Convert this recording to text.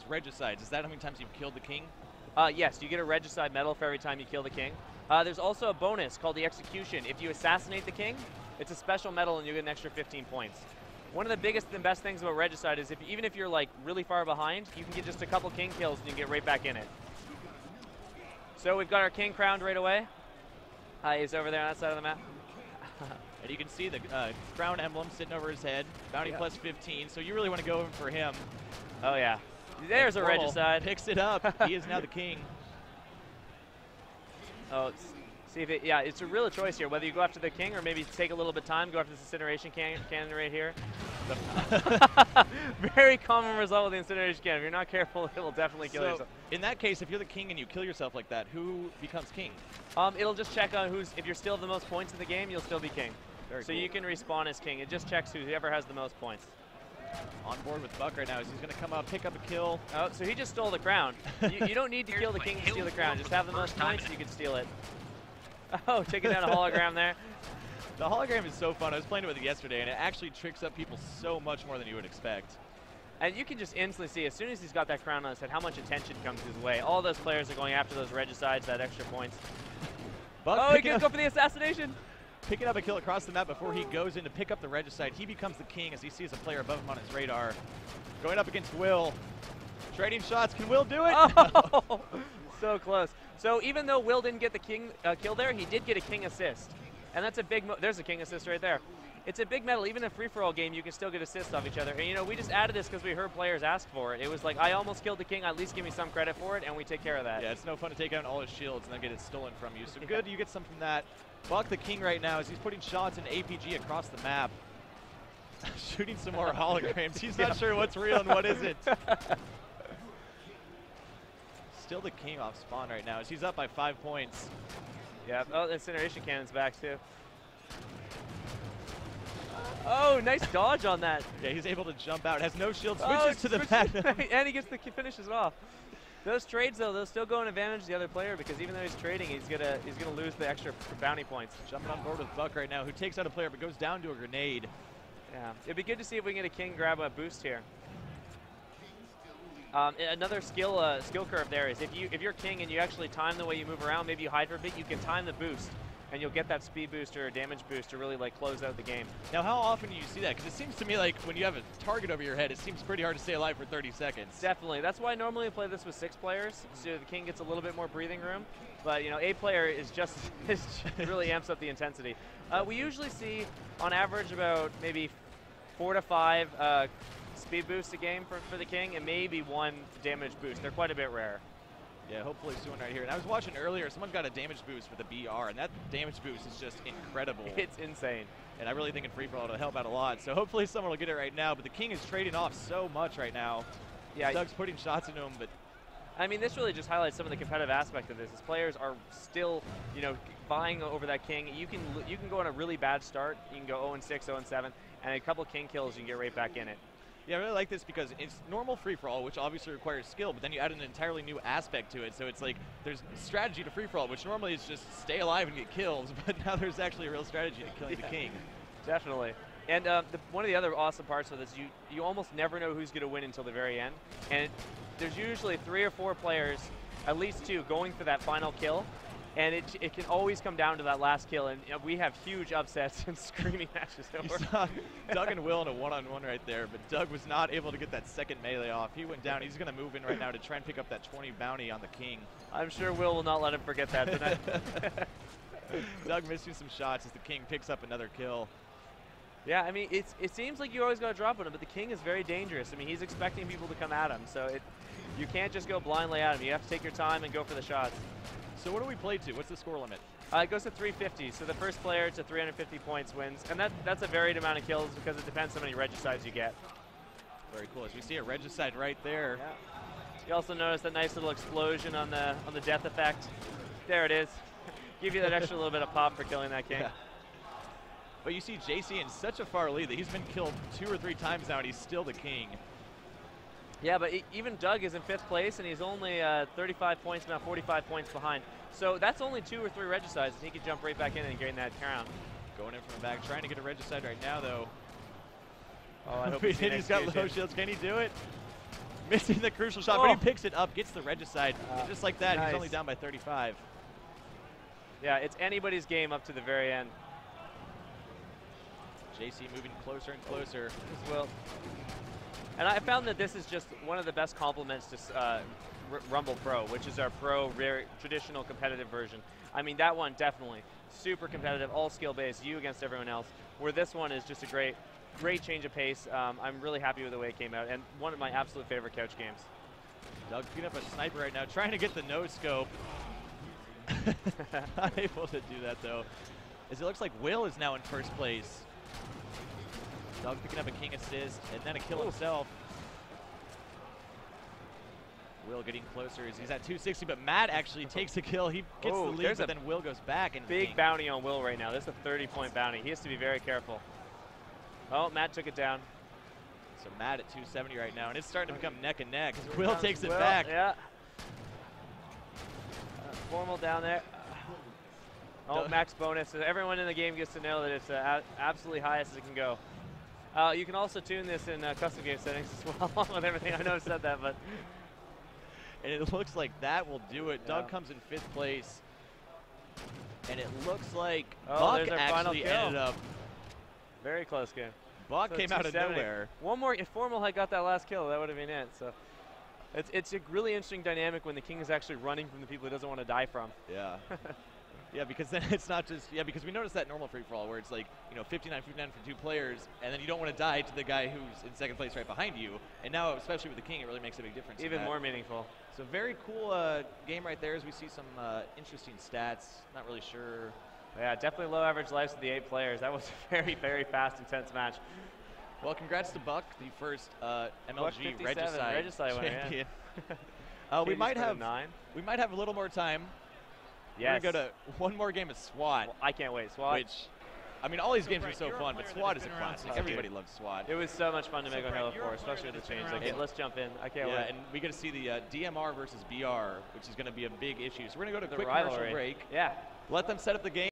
Regicides. Is that how many times you've killed the king? Yes, you get a Regicide medal for every time you kill the king. There's also a bonus called the Execution. If you assassinate the king, it's a special medal and you get an extra 15 points. One of the biggest and best things about Regicide is even if you're like really far behind, you can get just a couple king kills and you get right back in it. So we've got our king crowned right away. He's over there on that side of the map. And you can see the crown emblem sitting over his head. Bounty plus 15, so you really want to go in for him. Oh yeah. There's a Regicide. Picks it up. He is now the king. Oh, see if it, yeah, it's a real choice here, whether you go after the king or maybe take a little bit of time, go after this incineration cannon right here. Very common result with the incineration cannon. If you're not careful, it will definitely kill yourself. In that case, if you're the king and you kill yourself like that, who becomes king? It'll just check on if you're still have the most points in the game, you'll still be king. Very so cool. you can respawn as king. It just checks whoever has the most points. On board with Buck right now. He's going to come up, pick up a kill. Oh, so he just stole the crown. You don't need to kill the king to steal the crown. Just have the most points and you can steal it. Oh, taking down a hologram there. The hologram is so fun. I was playing it with it yesterday, and it actually tricks up people so much more than you would expect. And you can just instantly see, as soon as he's got that crown on his head, how much attention comes his way. All those players are going after those Regicides, that extra points. Buck he can go for the assassination. Picking up a kill across the map before he goes in to pick up the Regicide. He becomes the king as he sees a player above him on his radar. Going up against Will. Trading shots. Can Will do it? Oh, so close. So even though Will didn't get the king kill there, he did get a king assist. And that's a big, there's a king assist right there. It's a big medal. Even in a free-for-all game, you can still get assists off each other. And, you know, we just added this because we heard players ask for it. It was like, I almost killed the king. At least give me some credit for it, and we take care of that. Yeah, it's no fun to take out all his shields and then get it stolen from you. So good, you get some from that. Buck the king right now as he's putting shots in APG across the map. Shooting some more holograms. He's not sure what's real and what isn't. Still the king off spawn right now as he's up by 5 points. Yeah, oh, the incineration cannon's back too. Oh, nice dodge on that. Yeah, he's able to jump out. Has no shield, switches to the back. And he gets the finishes it off. Those trades though, they'll still go in advantage of the other player because even though he's trading, he's gonna lose the extra bounty points. Jumping on board with Buck right now, who takes out a player but goes down to a grenade. Yeah, it'd be good to see if we can get a king grab a boost here. Another skill curve there is if you're king and you actually time the way you move around, maybe you hide for a bit, you can time the boost. And you'll get that speed boost or damage boost to really like close out the game. Now, how often do you see that? Because it seems to me like when you have a target over your head, it seems pretty hard to stay alive for 30 seconds. Definitely. That's why I normally play this with 6 players, so the king gets a little bit more breathing room. But you know, a player is just really amps up the intensity. We usually see on average about maybe 4 to 5 speed boosts a game for the king, and maybe 1 damage boost. They're quite a bit rare. Yeah, hopefully soon right here. And I was watching earlier, someone got a damage boost with a BR, and that damage boost is just incredible. It's insane. And I really think in free-for-all it'll help out a lot. So hopefully someone will get it right now, but the king is trading off so much right now. Yeah, Doug's putting shots into him, but... I mean, this really just highlights some of the competitive aspect of this. As players are still, you know, vying over that king. You can go on a really bad start. You can go 0-6, 0-7, and a couple king kills, you can get right back in it. Yeah, I really like this because it's normal free-for-all, which obviously requires skill, but then you add an entirely new aspect to it. So it's like there's strategy to free-for-all, which normally is just stay alive and get kills, but now there's actually a real strategy to killing the king. Definitely. And one of the other awesome parts of this, you almost never know who's going to win until the very end. And there's usually 3 or 4 players, at least 2, going for that final kill. And it can always come down to that last kill, and you know, we have huge upsets and screaming matches over. You saw Doug and Will in a one-on-one right there, but Doug was not able to get that second melee off. He went down. He's going to move in right now to try and pick up that 20 bounty on the king. I'm sure Will not let him forget that tonight. Doug missing some shots as the king picks up another kill. Yeah, I mean, it seems like you always got to drop on him, but the king is very dangerous. I mean, he's expecting people to come at him, so you can't just go blindly at him. You have to take your time and go for the shots. So what do we play to? What's the score limit? It goes to 350, so the first player to 350 points wins. And that's a varied amount of kills because it depends how many Regicides you get. Very cool. As we see a Regicide right there. Yeah. You also notice that nice little explosion on the death effect. There it is. Give you that extra little bit of pop for killing that king. Yeah. But you see JC in such a far lead that he's been killed 2 or 3 times now and he's still the king. Yeah, but even Doug is in 5th place, and he's only 35 points, now 45 points behind. So that's only 2 or 3 Regicides, and he could jump right back in and gain that crown. Going in from the back, trying to get a Regicide right now, though. Oh, I hope he's got low shields. Can he do it? Missing the crucial shot, but he picks it up, gets the Regicide. And just like that, nice. he's only down by 35. Yeah, it's anybody's game up to the very end. JC moving closer and closer. As well. And I found that this is just one of the best complements to Rumble Pro, which is our pro, very traditional competitive version. I mean, that one definitely super competitive, all skill-based, you against everyone else, where this one is just a great change of pace. I'm really happy with the way it came out, and one of my absolute favorite couch games. Doug picking up a sniper right now, trying to get the no-scope. Not able to do that, though, as it looks like Will is now in first place. Doug picking up a king assist, and then a kill himself. Will getting closer as he's at 260, but Matt actually takes a kill. He gets the lead, but then Will goes back. And big bounty on Will right now. This is a 30-point bounty. He has to be very careful. Oh, Matt took it down. So Matt at 270 right now, and it's starting to become neck and neck. Will takes it back. Yeah. Formal down there. Oh, max bonus. So everyone in the game gets to know that it's absolutely highest as it can go. You can also tune this in custom game settings as well, along with everything. I know I've said that, but. And it looks like that will do it. Yeah. Doug comes in 5th place. And it looks like Buck actually ended up. Very close game. Buck came out of nowhere. One more, if Formal had got that last kill, that would have been it. So it's a really interesting dynamic when the king is actually running from the people he doesn't want to die from. Yeah. Yeah, because then it's not just, because we noticed that normal free-for-all where it's like, 59-59 for 2 players, and then you don't want to die to the guy who's in 2nd place right behind you. And now, especially with the king, it really makes a big difference. Even more meaningful. So very cool game right there as we see some interesting stats. Not really sure. Yeah, definitely low average lives with the 8 players. That was a very, very fast, intense match. Well, congrats to Buck, the first MLG Regicide champion. We might have a little more time. Yes. We're going to go to one more game of SWAT. Well, I can't wait. SWAT. Which, I mean, all these games are so fun, but SWAT is a classic. Everybody loves SWAT. It was so much fun to make on Halo 4, especially with the change. Okay, let's jump in. I can't wait. And we get to see the DMR versus BR, which is going to be a big issue. So we're going to go to a quick commercial break. Yeah. Let them set up the game.